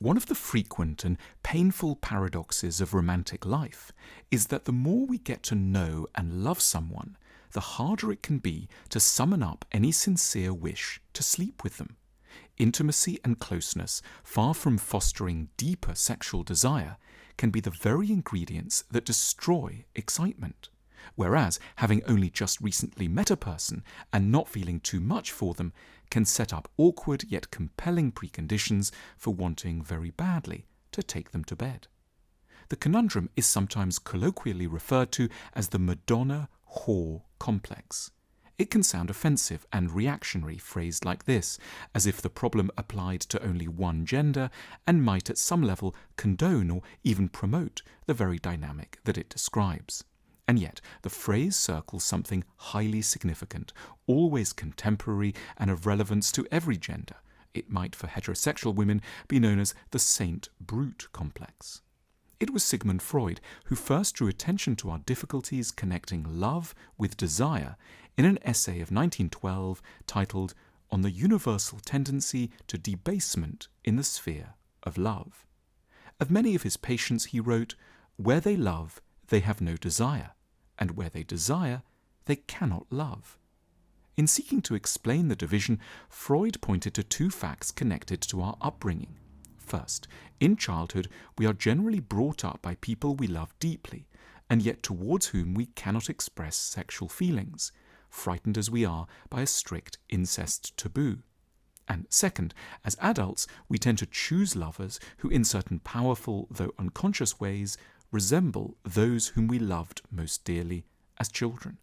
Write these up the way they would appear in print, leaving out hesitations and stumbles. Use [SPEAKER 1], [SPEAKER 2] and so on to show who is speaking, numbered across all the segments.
[SPEAKER 1] One of the frequent and painful paradoxes of romantic life is that the more we get to know and love someone, the harder it can be to summon up any sincere wish to sleep with them. Intimacy and closeness, far from fostering deeper sexual desire, can be the very ingredients that destroy excitement. Whereas having only just recently met a person and not feeling too much for them can set up awkward yet compelling preconditions for wanting very badly to take them to bed. The conundrum is sometimes colloquially referred to as the Madonna-whore complex. It can sound offensive and reactionary phrased like this, as if the problem applied to only one gender and might at some level condone or even promote the very dynamic that it describes. And yet, the phrase circles something highly significant, always contemporary and of relevance to every gender. It might, for heterosexual women, be known as the saint-brute complex. It was Sigmund Freud who first drew attention to our difficulties connecting love with desire in an essay of 1912 titled On the Universal Tendency to Debasement in the Sphere of Love. Of many of his patients he wrote, "Where they love, they have no desire, and where they desire, they cannot love." In seeking to explain the division, Freud pointed to two facts connected to our upbringing. First, in childhood, we are generally brought up by people we love deeply, and yet towards whom we cannot express sexual feelings, frightened as we are by a strict incest taboo. And second, as adults, we tend to choose lovers who in certain powerful, though unconscious ways, resemble those whom we loved most dearly as children.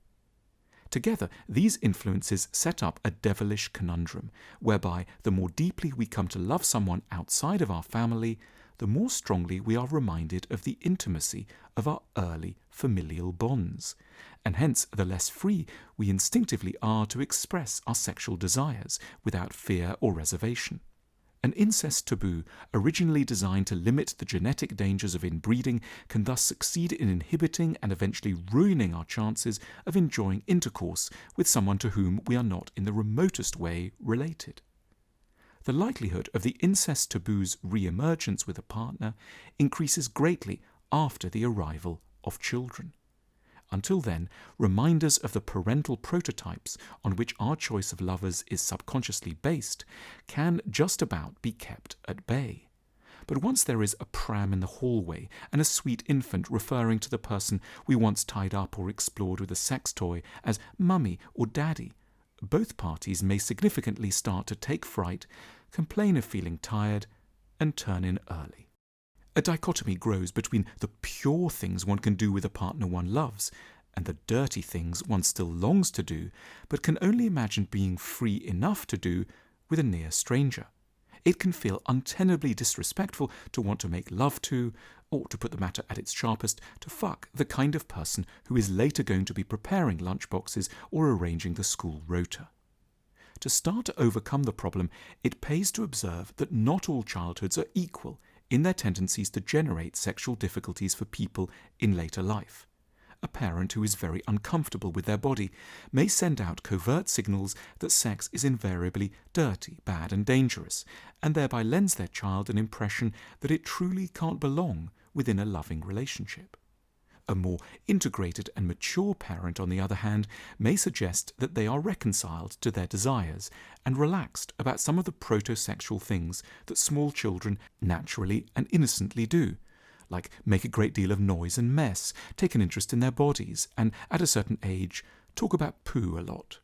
[SPEAKER 1] Together, these influences set up a devilish conundrum, whereby the more deeply we come to love someone outside of our family, the more strongly we are reminded of the intimacy of our early familial bonds, and hence the less free we instinctively are to express our sexual desires without fear or reservation. An incest taboo, originally designed to limit the genetic dangers of inbreeding, can thus succeed in inhibiting and eventually ruining our chances of enjoying intercourse with someone to whom we are not in the remotest way related. The likelihood of the incest taboo's re-emergence with a partner increases greatly after the arrival of children. Until then, reminders of the parental prototypes on which our choice of lovers is subconsciously based can just about be kept at bay. But once there is a pram in the hallway and a sweet infant referring to the person we once tied up or explored with a sex toy as mummy or daddy, both parties may significantly start to take fright, complain of feeling tired, and turn in early. A dichotomy grows between the pure things one can do with a partner one loves and the dirty things one still longs to do, but can only imagine being free enough to do with a near stranger. It can feel untenably disrespectful to want to make love to, or to put the matter at its sharpest, to fuck the kind of person who is later going to be preparing lunchboxes or arranging the school rota. To start to overcome the problem, it pays to observe that not all childhoods are equal in their tendencies to generate sexual difficulties for people in later life. A parent who is very uncomfortable with their body may send out covert signals that sex is invariably dirty, bad, and dangerous, and thereby lends their child an impression that it truly can't belong within a loving relationship. A more integrated and mature parent, on the other hand, may suggest that they are reconciled to their desires and relaxed about some of the proto-sexual things that small children naturally and innocently do, like make a great deal of noise and mess, take an interest in their bodies, and at a certain age, talk about poo a lot.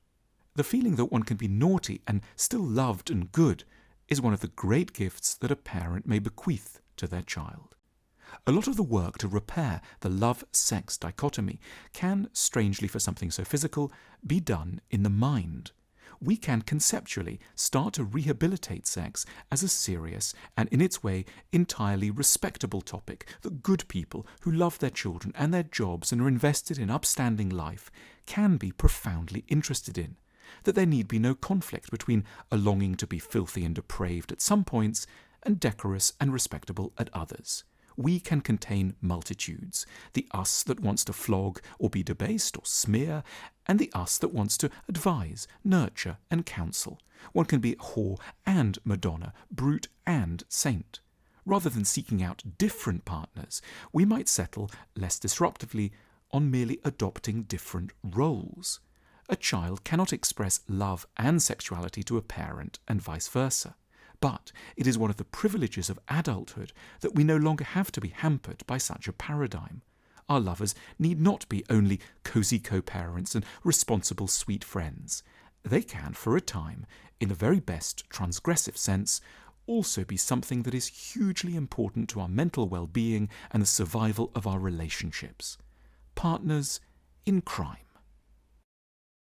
[SPEAKER 1] The feeling that one can be naughty and still loved and good is one of the great gifts that a parent may bequeath to their child. A lot of the work to repair the love-sex dichotomy can, strangely for something so physical, be done in the mind. We can conceptually start to rehabilitate sex as a serious and, in its way, entirely respectable topic that good people who love their children and their jobs and are invested in upstanding life can be profoundly interested in. That there need be no conflict between a longing to be filthy and depraved at some points and decorous and respectable at others. We can contain multitudes, the us that wants to flog or be debased or smear, and the us that wants to advise, nurture, and counsel. One can be whore and Madonna, brute and saint. Rather than seeking out different partners, we might settle, less disruptively, on merely adopting different roles. A child cannot express love and sexuality to a parent and vice versa. But it is one of the privileges of adulthood that we no longer have to be hampered by such a paradigm. Our lovers need not be only cosy co-parents and responsible sweet friends. They can, for a time, in the very best transgressive sense, also be something that is hugely important to our mental well-being and the survival of our relationships. Partners in crime.